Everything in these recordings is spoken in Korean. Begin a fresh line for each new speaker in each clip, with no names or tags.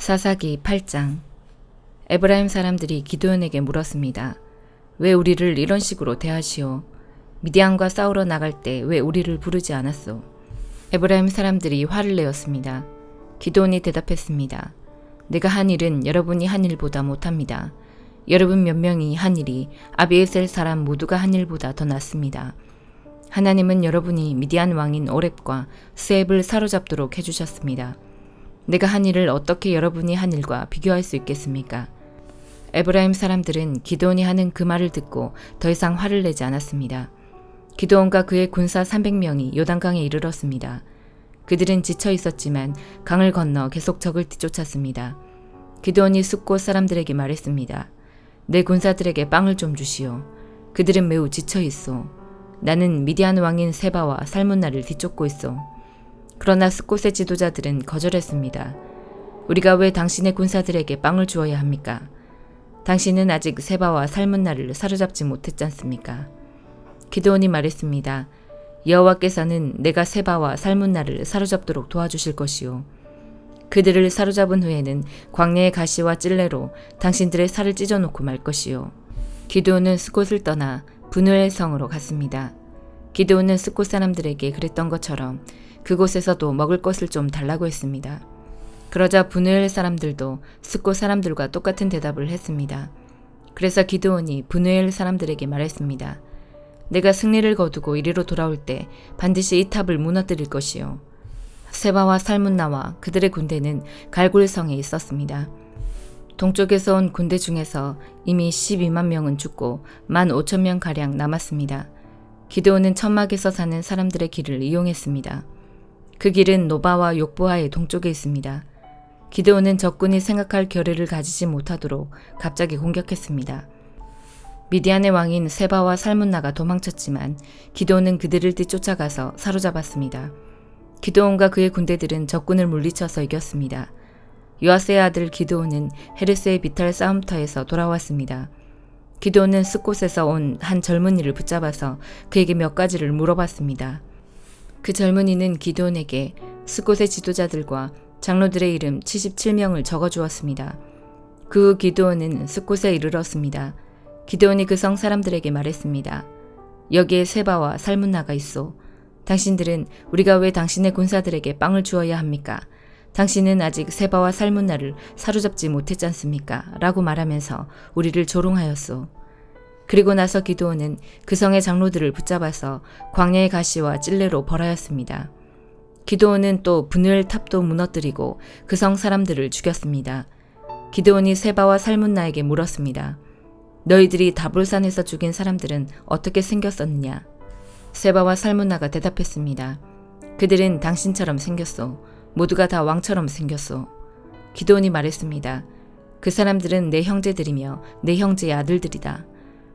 사사기 8장. 에브라임 사람들이 기드온에게 물었습니다. 왜 우리를 이런 식으로 대하시오? 미디안과 싸우러 나갈 때 왜 우리를 부르지 않았소? 에브라임 사람들이 화를 내었습니다. 기드온이 대답했습니다. 내가 한 일은 여러분이 한 일보다 못합니다. 여러분 몇 명이 한 일이 아비에셀 사람 모두가 한 일보다 더 낫습니다. 하나님은 여러분이 미디안 왕인 오렙과 스앱을 사로잡도록 해주셨습니다. 내가 한 일을 어떻게 여러분이 한 일과 비교할 수 있겠습니까? 에브라임 사람들은 기드온이 하는 그 말을 듣고 더 이상 화를 내지 않았습니다. 기드온과 그의 군사 300명이 요단강에 이르렀습니다. 그들은 지쳐 있었지만 강을 건너 계속 적을 뒤쫓았습니다. 기드온이 숫곳 사람들에게 말했습니다. 내 군사들에게 빵을 좀 주시오. 그들은 매우 지쳐 있소. 나는 미디안 왕인 세바와 살문나를 뒤쫓고 있소. 그러나 숫곳의 지도자들은 거절했습니다. 우리가 왜 당신의 군사들에게 빵을 주어야 합니까? 당신은 아직 세바와 살문나를 사로잡지 못했지 않습니까? 기드온이 말했습니다. 여호와께서는 내가 세바와 살문나를 사로잡도록 도와주실 것이요. 그들을 사로잡은 후에는 광야의 가시와 찔레로 당신들의 살을 찢어놓고 말 것이요. 기드온은 숫곳을 떠나 브누엘 성으로 갔습니다. 기드온은 숫곳 사람들에게 그랬던 것처럼 그곳에서도 먹을 것을 좀 달라고 했습니다. 그러자 브누엘 사람들도 숫곳 사람들과 똑같은 대답을 했습니다. 그래서 기드온이 브누엘 사람들에게 말했습니다. 내가 승리를 거두고 이리로 돌아올 때 반드시 이 탑을 무너뜨릴 것이요. 세바와 살문나와 그들의 군대는 갈굴성에 있었습니다. 동쪽에서 온 군대 중에서 이미 12만 명은 죽고 15,000명가량 남았습니다. 기드온은 천막에서 사는 사람들의 길을 이용했습니다. 그 길은 노바와 욕보하의 동쪽에 있습니다. 기드온은 적군이 생각할 겨를을 가지지 못하도록 갑자기 공격했습니다. 미디안의 왕인 세바와 살문나가 도망쳤지만 기드온은 그들을 뒤쫓아가서 사로잡았습니다. 기드온과 그의 군대들은 적군을 물리쳐서 이겼습니다. 요아스의 아들 기드온은 헤르스의 비탈 싸움터에서 돌아왔습니다. 기드온은 숫곳에서 온 한 젊은이를 붙잡아서 그에게 몇 가지를 물어봤습니다. 그 젊은이는 기드온에게 숫곳의 지도자들과 장로들의 이름 77명을 적어주었습니다. 그 후 기드온은 숫곳에 이르렀습니다. 기드온이 그 성 사람들에게 말했습니다. 여기에 세바와 살문나가 있소. 당신들은 우리가 왜 당신의 군사들에게 빵을 주어야 합니까? 당신은 아직 세바와 살문나를 사로잡지 못했지 않습니까? 라고 말하면서 우리를 조롱하였소. 그리고 나서 기드온은 그 성의 장로들을 붙잡아서 광야의 가시와 찔레로 벌하였습니다. 기드온은 또 브누엘 탑도 무너뜨리고 그 성 사람들을 죽였습니다. 기드온이 세바와 살문나에게 물었습니다. 너희들이 다볼산에서 죽인 사람들은 어떻게 생겼었느냐? 세바와 살문나가 대답했습니다. 그들은 당신처럼 생겼소. 모두가 다 왕처럼 생겼소. 기드온이 말했습니다. 그 사람들은 내 형제들이며 내 형제의 아들들이다.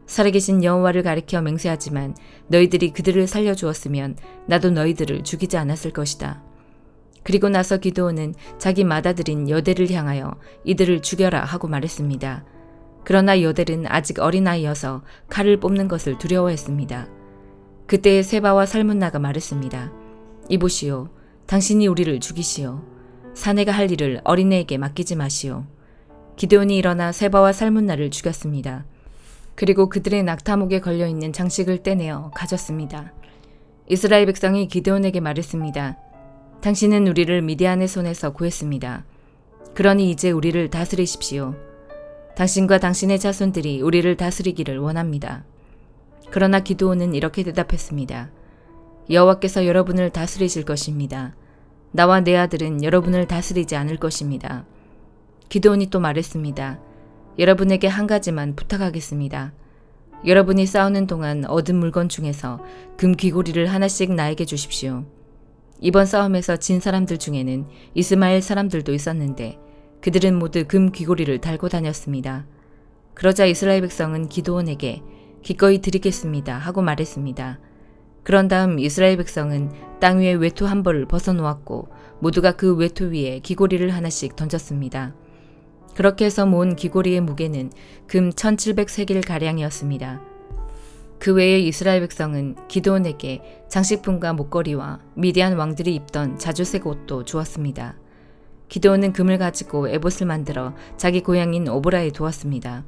살아계신 여호와를 가리켜 맹세하지만 너희들이 그들을 살려주었으면 나도 너희들을 죽이지 않았을 것이다. 그리고 나서 기드온은 자기 맏아들인 여델을 향하여 이들을 죽여라 하고 말했습니다. 그러나 여델은 아직 어린아이여서 칼을 뽑는 것을 두려워했습니다. 그때 세바와 살문나가 말했습니다. 이보시오. 당신이 우리를 죽이시오. 사내가 할 일을 어린애에게 맡기지 마시오. 기드온이 일어나 세바와 살문나를 죽였습니다. 그리고 그들의 낙타목에 걸려있는 장식을 떼내어 가졌습니다. 이스라엘 백성이 기드온에게 말했습니다. 당신은 우리를 미디안의 손에서 구했습니다. 그러니 이제 우리를 다스리십시오. 당신과 당신의 자손들이 우리를 다스리기를 원합니다. 그러나 기드온은 이렇게 대답했습니다. 여호와께서 여러분을 다스리실 것입니다. 나와 내 아들은 여러분을 다스리지 않을 것입니다. 기드온이 또 말했습니다. 여러분에게 한 가지만 부탁하겠습니다. 여러분이 싸우는 동안 얻은 물건 중에서 금 귀고리를 하나씩 나에게 주십시오. 이번 싸움에서 진 사람들 중에는 이스마엘 사람들도 있었는데 그들은 모두 금 귀고리를 달고 다녔습니다. 그러자 이스라엘 백성은 기드온에게 기꺼이 드리겠습니다 하고 말했습니다. 그런 다음 이스라엘 백성은 땅 위에 외투 한 벌을 벗어놓았고 모두가 그 외투 위에 귀고리를 하나씩 던졌습니다. 그렇게 해서 모은 귀고리의 무게는 금 1700세겔가량이었습니다. 그 외에 이스라엘 백성은 기드온에게 장식품과 목걸이와 미디안 왕들이 입던 자주색 옷도 주었습니다. 기드온은 금을 가지고 에봇을 만들어 자기 고향인 오보라에 두었습니다.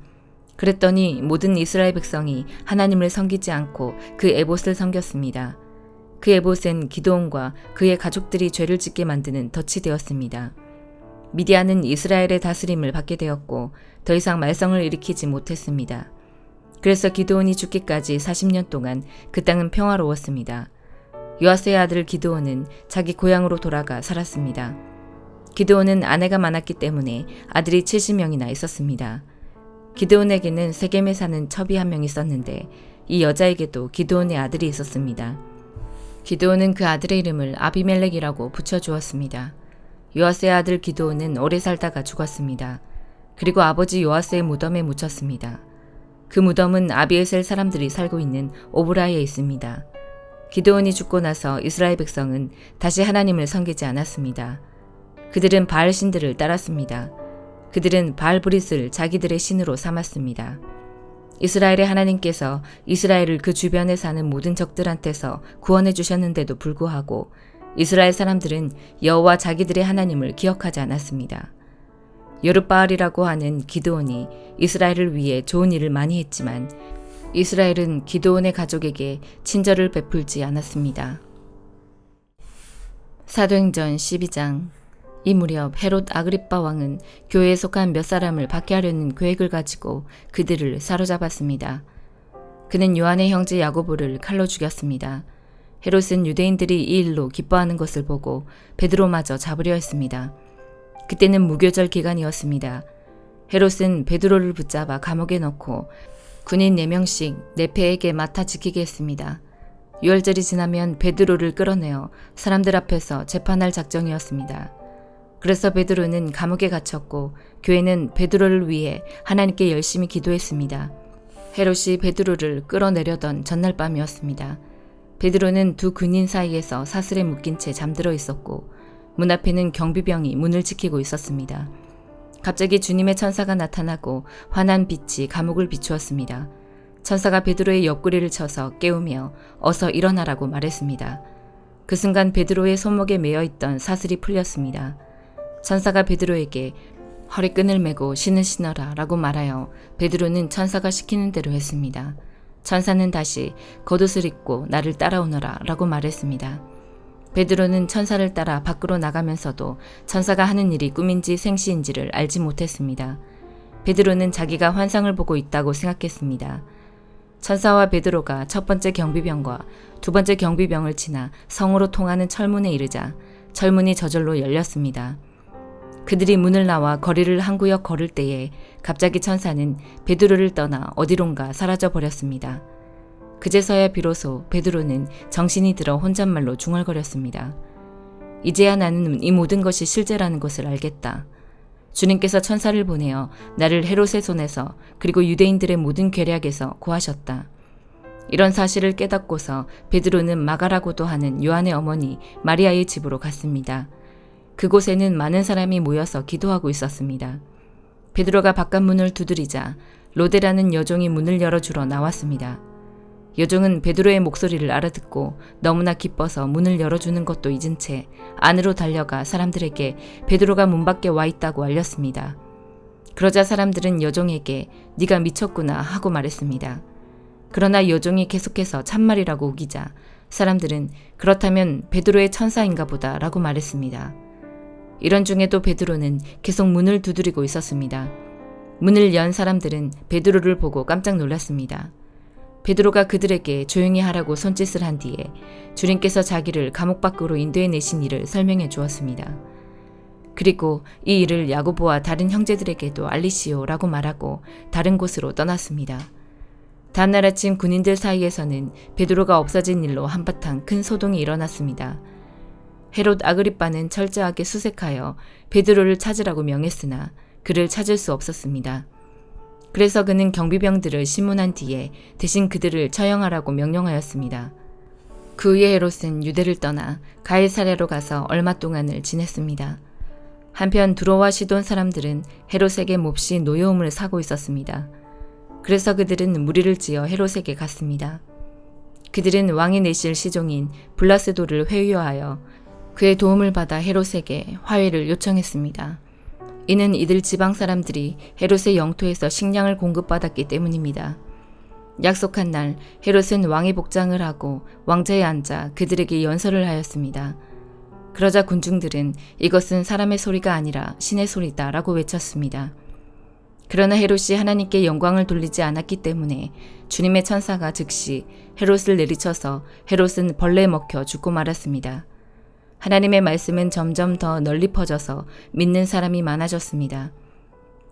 그랬더니 모든 이스라엘 백성이 하나님을 섬기지 않고 그 에봇을 섬겼습니다. 그 에봇은 기드온과 그의 가족들이 죄를 짓게 만드는 덫이 되었습니다. 미디안은 이스라엘의 다스림을 받게 되었고 더 이상 말썽을 일으키지 못했습니다. 그래서 기드온이 죽기까지 40년 동안 그 땅은 평화로웠습니다. 요아스의 아들 기드온은 자기 고향으로 돌아가 살았습니다. 기드온은 아내가 많았기 때문에 아들이 70명이나 있었습니다. 기드온에게는 세겜에 사는 첩이 한 명 있었는데 이 여자에게도 기드온의 아들이 있었습니다. 기드온은 그 아들의 이름을 아비멜렉이라고 붙여주었습니다. 요아스의 아들 기드온은 오래 살다가 죽었습니다. 그리고 아버지 요아스의 무덤에 묻혔습니다. 그 무덤은 아비에셀 사람들이 살고 있는 오브라에 있습니다. 기드온이 죽고 나서 이스라엘 백성은 다시 하나님을 섬기지 않았습니다. 그들은 바알 신들을 따랐습니다. 그들은 바알 브릿을 자기들의 신으로 삼았습니다. 이스라엘의 하나님께서 이스라엘을 그 주변에 사는 모든 적들한테서 구원해 주셨는데도 불구하고 이스라엘 사람들은 여호와 자기들의 하나님을 기억하지 않았습니다. 여룻바알이라고 하는 기드온이 이스라엘을 위해 좋은 일을 많이 했지만 이스라엘은 기드온의 가족에게 친절을 베풀지 않았습니다. 사도행전 12장. 이 무렵 헤롯 아그리빠 왕은 교회에 속한 몇 사람을 박해하려는 계획을 가지고 그들을 사로잡았습니다. 그는 요한의 형제 야고보를 칼로 죽였습니다. 헤롯은 유대인들이 이 일로 기뻐하는 것을 보고 베드로마저 잡으려 했습니다. 그때는 무교절 기간이었습니다. 헤롯은 베드로를 붙잡아 감옥에 넣고 군인 4명씩 네페에게 맡아 지키게 했습니다. 유월절이 지나면 베드로를 끌어내어 사람들 앞에서 재판할 작정이었습니다. 그래서 베드로는 감옥에 갇혔고 교회는 베드로를 위해 하나님께 열심히 기도했습니다. 헤롯이 베드로를 끌어내려던 전날 밤이었습니다. 베드로는 두 군인 사이에서 사슬에 묶인 채 잠들어 있었고 문 앞에는 경비병이 문을 지키고 있었습니다. 갑자기 주님의 천사가 나타나고 환한 빛이 감옥을 비추었습니다. 천사가 베드로의 옆구리를 쳐서 깨우며 어서 일어나라고 말했습니다. 그 순간 베드로의 손목에 매어 있던 사슬이 풀렸습니다. 천사가 베드로에게 허리끈을 메고 신을 신어라 라고 말하여 베드로는 천사가 시키는 대로 했습니다. 천사는 다시 겉옷을 입고 나를 따라오너라 라고 말했습니다. 베드로는 천사를 따라 밖으로 나가면서도 천사가 하는 일이 꿈인지 생시인지를 알지 못했습니다. 베드로는 자기가 환상을 보고 있다고 생각했습니다. 천사와 베드로가 첫 번째 경비병과 두 번째 경비병을 지나 성으로 통하는 철문에 이르자 철문이 저절로 열렸습니다. 그들이 문을 나와 거리를 한 구역 걸을 때에 갑자기 천사는 베드로를 떠나 어디론가 사라져 버렸습니다. 그제서야 비로소 베드로는 정신이 들어 혼잣말로 중얼거렸습니다. 이제야 나는 이 모든 것이 실제라는 것을 알겠다. 주님께서 천사를 보내어 나를 헤롯의 손에서 그리고 유대인들의 모든 괴략에서 구하셨다. 이런 사실을 깨닫고서 베드로는 마가라고도 하는 요한의 어머니 마리아의 집으로 갔습니다. 그곳에는 많은 사람이 모여서 기도하고 있었습니다. 베드로가 바깥문을 두드리자 로데라는 여종이 문을 열어주러 나왔습니다. 여종은 베드로의 목소리를 알아듣고 너무나 기뻐서 문을 열어주는 것도 잊은 채 안으로 달려가 사람들에게 베드로가 문 밖에 와 있다고 알렸습니다. 그러자 사람들은 여종에게 네가 미쳤구나 하고 말했습니다. 그러나 여종이 계속해서 참말이라고 우기자 사람들은 그렇다면 베드로의 천사인가 보다 라고 말했습니다. 이런 중에도 베드로는 계속 문을 두드리고 있었습니다. 문을 연 사람들은 베드로를 보고 깜짝 놀랐습니다. 베드로가 그들에게 조용히 하라고 손짓을 한 뒤에 주님께서 자기를 감옥 밖으로 인도해내신 일을 설명해 주었습니다. 그리고 이 일을 야고보와 다른 형제들에게도 알리시오 라고 말하고 다른 곳으로 떠났습니다. 다음날 아침 군인들 사이에서는 베드로가 없어진 일로 한바탕 큰 소동이 일어났습니다. 헤롯 아그리빠는 철저하게 수색하여 베드로를 찾으라고 명했으나 그를 찾을 수 없었습니다. 그래서 그는 경비병들을 심문한 뒤에 대신 그들을 처형하라고 명령하였습니다. 그 후에 헤롯은 유대를 떠나 가이사랴로 가서 얼마 동안을 지냈습니다. 한편 두로와 시돈 사람들은 헤롯에게 몹시 노여움을 사고 있었습니다. 그래서 그들은 무리를 지어 헤롯에게 갔습니다. 그들은 왕이 내실 시종인 블라스도를 회유하여 그의 도움을 받아 헤롯에게 화해를 요청했습니다. 이는 이들 지방 사람들이 헤롯의 영토에서 식량을 공급받았기 때문입니다. 약속한 날 헤롯은 왕의 복장을 하고 왕자에 앉아 그들에게 연설을 하였습니다. 그러자 군중들은 이것은 사람의 소리가 아니라 신의 소리다 라고 외쳤습니다. 그러나 헤롯이 하나님께 영광을 돌리지 않았기 때문에 주님의 천사가 즉시 헤롯을 내리쳐서 헤롯은 벌레에 먹혀 죽고 말았습니다. 하나님의 말씀은 점점 더 널리 퍼져서 믿는 사람이 많아졌습니다.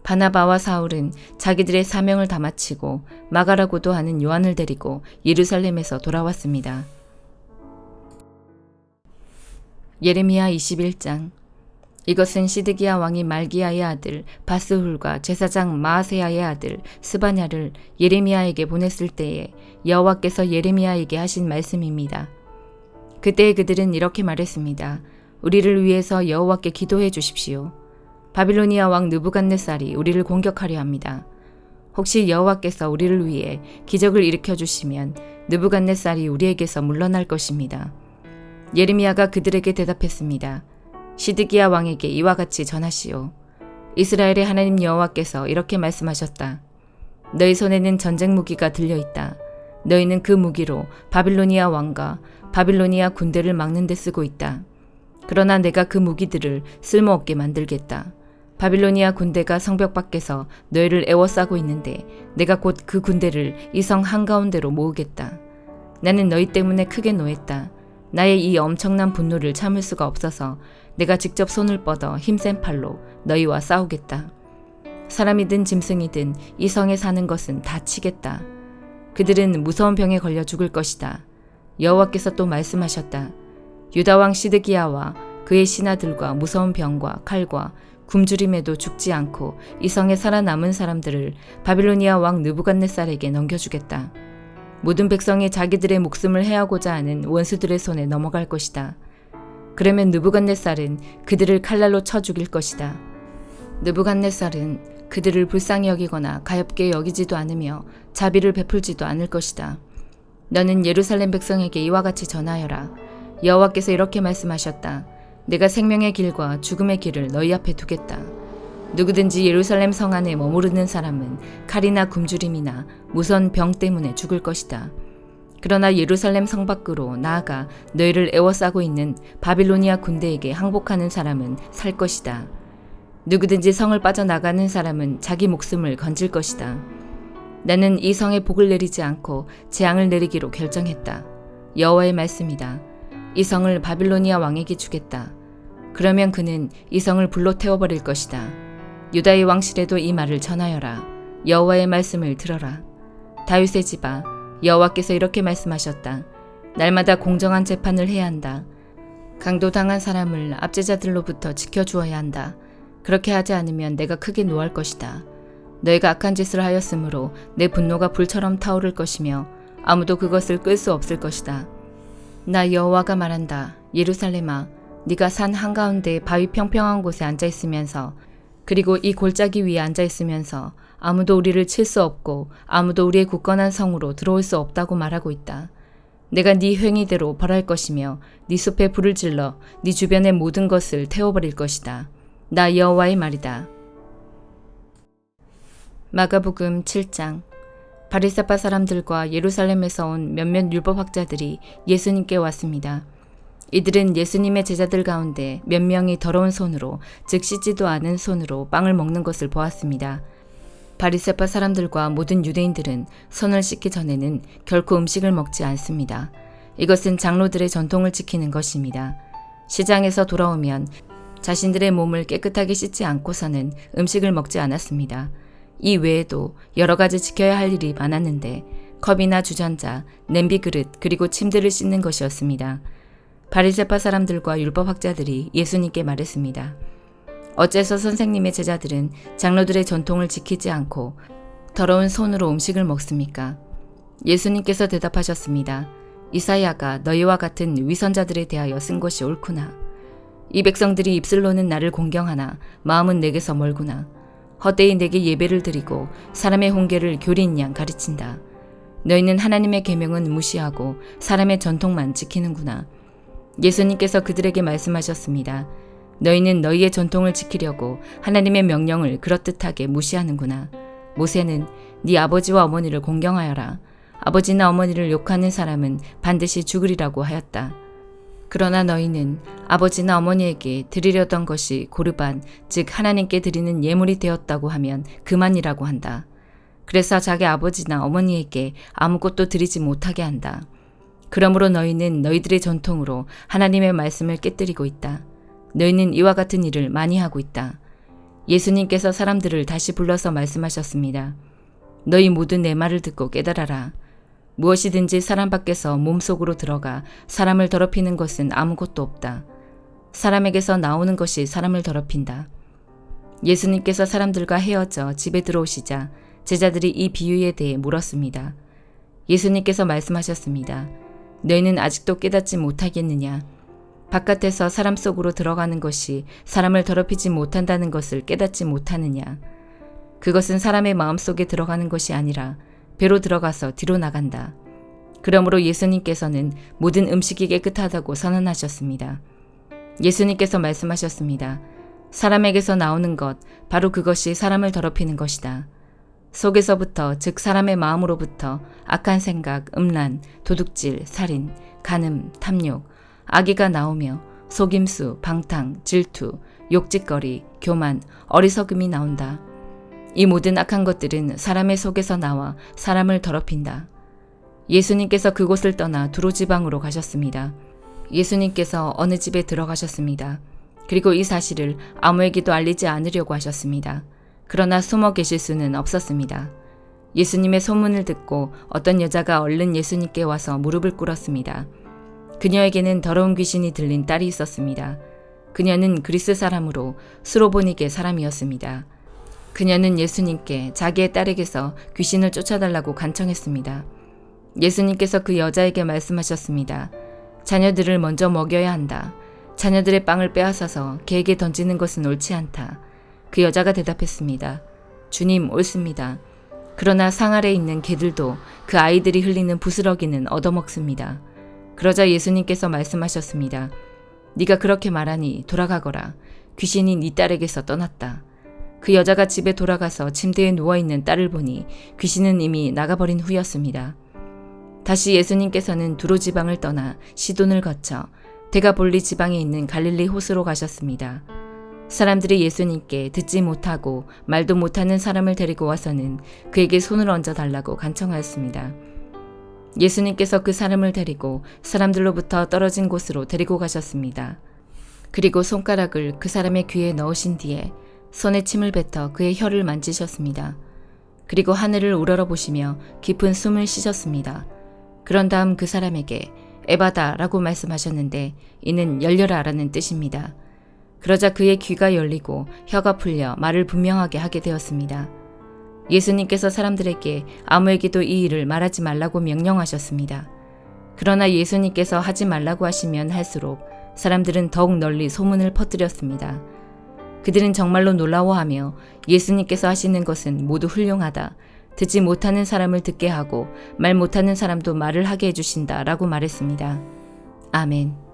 바나바와 사울은 자기들의 사명을 다 마치고 마가라고도 하는 요한을 데리고 예루살렘에서 돌아왔습니다. 예레미야 21장. 이것은 시드기야 왕이 말기야의 아들 바스훌과 제사장 마아세야의 아들 스바냐를 예레미야에게 보냈을 때에 여호와께서 예레미야에게 하신 말씀입니다. 그때 그들은 이렇게 말했습니다. 우리를 위해서 여호와께 기도해 주십시오. 바빌로니아 왕 느부갓네살이 우리를 공격하려 합니다. 혹시 여호와께서 우리를 위해 기적을 일으켜 주시면 느부갓네살이 우리에게서 물러날 것입니다. 예레미야가 그들에게 대답했습니다. 시드기야 왕에게 이와 같이 전하시오. 이스라엘의 하나님 여호와께서 이렇게 말씀하셨다. 너희 손에는 전쟁 무기가 들려있다. 너희는 그 무기로 바빌로니아 왕과 바빌로니아 군대를 막는 데 쓰고 있다. 그러나 내가 그 무기들을 쓸모없게 만들겠다. 바빌로니아 군대가 성벽 밖에서 너희를 에워싸고 있는데 내가 곧 그 군대를 이 성 한가운데로 모으겠다. 나는 너희 때문에 크게 노했다. 나의 이 엄청난 분노를 참을 수가 없어서 내가 직접 손을 뻗어 힘센 팔로 너희와 싸우겠다. 사람이든 짐승이든 이 성에 사는 것은 다 치겠다. 그들은 무서운 병에 걸려 죽을 것이다. 여호와께서 또 말씀하셨다. 유다 왕 시드기야와 그의 신하들과 무서운 병과 칼과 굶주림에도 죽지 않고 이 성에 살아남은 사람들을 바빌로니아 왕 느부갓네살에게 넘겨주겠다. 모든 백성이 자기들의 목숨을 해하고자 하는 원수들의 손에 넘어갈 것이다. 그러면 느부갓네살은 그들을 칼날로 쳐 죽일 것이다. 느부갓네살은 그들을 불쌍히 여기거나 가엾게 여기지도 않으며 자비를 베풀지도 않을 것이다. 너는 예루살렘 백성에게 이와 같이 전하여라. 여호와께서 이렇게 말씀하셨다. 내가 생명의 길과 죽음의 길을 너희 앞에 두겠다. 누구든지 예루살렘 성 안에 머무르는 사람은 칼이나 굶주림이나 무서운 병 때문에 죽을 것이다. 그러나 예루살렘 성 밖으로 나아가 너희를 에워싸고 있는 바빌로니아 군대에게 항복하는 사람은 살 것이다. 누구든지 성을 빠져나가는 사람은 자기 목숨을 건질 것이다. 나는 이 성에 복을 내리지 않고 재앙을 내리기로 결정했다. 여호와의 말씀이다. 이 성을 바빌로니아 왕에게 주겠다. 그러면 그는 이 성을 불로 태워버릴 것이다. 유다의 왕실에도 이 말을 전하여라. 여호와의 말씀을 들어라. 다윗의 집아, 여호와께서 이렇게 말씀하셨다. 날마다 공정한 재판을 해야 한다. 강도당한 사람을 압제자들로부터 지켜주어야 한다. 그렇게 하지 않으면 내가 크게 노할 것이다. 너희가 악한 짓을 하였으므로 내 분노가 불처럼 타오를 것이며 아무도 그것을 끌 수 없을 것이다. 나 여호와가 말한다. 예루살렘아, 네가 산 한가운데 바위 평평한 곳에 앉아있으면서 그리고 이 골짜기 위에 앉아있으면서 아무도 우리를 칠 수 없고 아무도 우리의 굳건한 성으로 들어올 수 없다고 말하고 있다. 내가 네 행위대로 벌할 것이며 네 숲에 불을 질러 네 주변의 모든 것을 태워버릴 것이다. 나 여호와의 말이다. 마가복음 7장. 바리새파 사람들과 예루살렘에서 온 몇몇 율법학자들이 예수님께 왔습니다. 이들은 예수님의 제자들 가운데 몇 명이 더러운 손으로, 즉 씻지도 않은 손으로 빵을 먹는 것을 보았습니다. 바리새파 사람들과 모든 유대인들은 손을 씻기 전에는 결코 음식을 먹지 않습니다. 이것은 장로들의 전통을 지키는 것입니다. 시장에서 돌아오면 자신들의 몸을 깨끗하게 씻지 않고서는 음식을 먹지 않았습니다. 이 외에도 여러 가지 지켜야 할 일이 많았는데 컵이나 주전자, 냄비 그릇, 그리고 침들을 씻는 것이었습니다. 바리새파 사람들과 율법학자들이 예수님께 말했습니다. 어째서 선생님의 제자들은 장로들의 전통을 지키지 않고 더러운 손으로 음식을 먹습니까? 예수님께서 대답하셨습니다. 이사야가 너희와 같은 위선자들에 대하여 쓴 것이 옳구나. 이 백성들이 입술로는 나를 공경하나 마음은 내게서 멀구나. 헛되이 내게 예배를 드리고 사람의 훈계를 교리인 양 가르친다. 너희는 하나님의 계명은 무시하고 사람의 전통만 지키는구나. 예수님께서 그들에게 말씀하셨습니다. 너희는 너희의 전통을 지키려고 하나님의 명령을 그럴듯하게 무시하는구나. 모세는 네 아버지와 어머니를 공경하여라. 아버지나 어머니를 욕하는 사람은 반드시 죽으리라고 하였다. 그러나 너희는 아버지나 어머니에게 드리려던 것이 고르반, 즉 하나님께 드리는 예물이 되었다고 하면 그만이라고 한다. 그래서 자기 아버지나 어머니에게 아무것도 드리지 못하게 한다. 그러므로 너희는 너희들의 전통으로 하나님의 말씀을 깨뜨리고 있다. 너희는 이와 같은 일을 많이 하고 있다. 예수님께서 사람들을 다시 불러서 말씀하셨습니다. 너희 모두 내 말을 듣고 깨달아라. 무엇이든지 사람 밖에서 몸속으로 들어가 사람을 더럽히는 것은 아무것도 없다. 사람에게서 나오는 것이 사람을 더럽힌다. 예수님께서 사람들과 헤어져 집에 들어오시자 제자들이 이 비유에 대해 물었습니다. 예수님께서 말씀하셨습니다. 너희는 아직도 깨닫지 못하겠느냐? 바깥에서 사람 속으로 들어가는 것이 사람을 더럽히지 못한다는 것을 깨닫지 못하느냐? 그것은 사람의 마음속에 들어가는 것이 아니라 배로 들어가서 뒤로 나간다. 그러므로 예수님께서는 모든 음식이 깨끗하다고 선언하셨습니다. 예수님께서 말씀하셨습니다. 사람에게서 나오는 것, 바로 그것이 사람을 더럽히는 것이다. 속에서부터, 즉 사람의 마음으로부터 악한 생각, 음란, 도둑질, 살인, 간음, 탐욕, 악의가 나오며 속임수, 방탕, 질투, 욕짓거리, 교만, 어리석음이 나온다. 이 모든 악한 것들은 사람의 속에서 나와 사람을 더럽힌다. 예수님께서 그곳을 떠나 두로 지방으로 가셨습니다. 예수님께서 어느 집에 들어가셨습니다. 그리고 이 사실을 아무에게도 알리지 않으려고 하셨습니다. 그러나 숨어 계실 수는 없었습니다. 예수님의 소문을 듣고 어떤 여자가 얼른 예수님께 와서 무릎을 꿇었습니다. 그녀에게는 더러운 귀신이 들린 딸이 있었습니다. 그녀는 그리스 사람으로 수로보니게 사람이었습니다. 그녀는 예수님께 자기의 딸에게서 귀신을 쫓아달라고 간청했습니다. 예수님께서 그 여자에게 말씀하셨습니다. 자녀들을 먼저 먹여야 한다. 자녀들의 빵을 빼앗아서 개에게 던지는 것은 옳지 않다. 그 여자가 대답했습니다. 주님, 옳습니다. 그러나 상 아래에 있는 개들도 그 아이들이 흘리는 부스러기는 얻어먹습니다. 그러자 예수님께서 말씀하셨습니다. 네가 그렇게 말하니 돌아가거라. 귀신이 네 딸에게서 떠났다. 그 여자가 집에 돌아가서 침대에 누워있는 딸을 보니 귀신은 이미 나가버린 후였습니다. 다시 예수님께서는 두로 지방을 떠나 시돈을 거쳐 데가볼리 지방에 있는 갈릴리 호수로 가셨습니다. 사람들이 예수님께 듣지 못하고 말도 못하는 사람을 데리고 와서는 그에게 손을 얹어 달라고 간청하였습니다. 예수님께서 그 사람을 데리고 사람들로부터 떨어진 곳으로 데리고 가셨습니다. 그리고 손가락을 그 사람의 귀에 넣으신 뒤에 손에 침을 뱉어 그의 혀를 만지셨습니다. 그리고 하늘을 우러러보시며 깊은 숨을 쉬셨습니다. 그런 다음 그 사람에게 에바다 라고 말씀하셨는데 이는 열려라 라는 뜻입니다. 그러자 그의 귀가 열리고 혀가 풀려 말을 분명하게 하게 되었습니다. 예수님께서 사람들에게 아무에게도 이 일을 말하지 말라고 명령하셨습니다. 그러나 예수님께서 하지 말라고 하시면 할수록 사람들은 더욱 널리 소문을 퍼뜨렸습니다. 그들은 정말로 놀라워하며 예수님께서 하시는 것은 모두 훌륭하다. 듣지 못하는 사람을 듣게 하고 말 못하는 사람도 말을 하게 해주신다 라고 말했습니다. 아멘.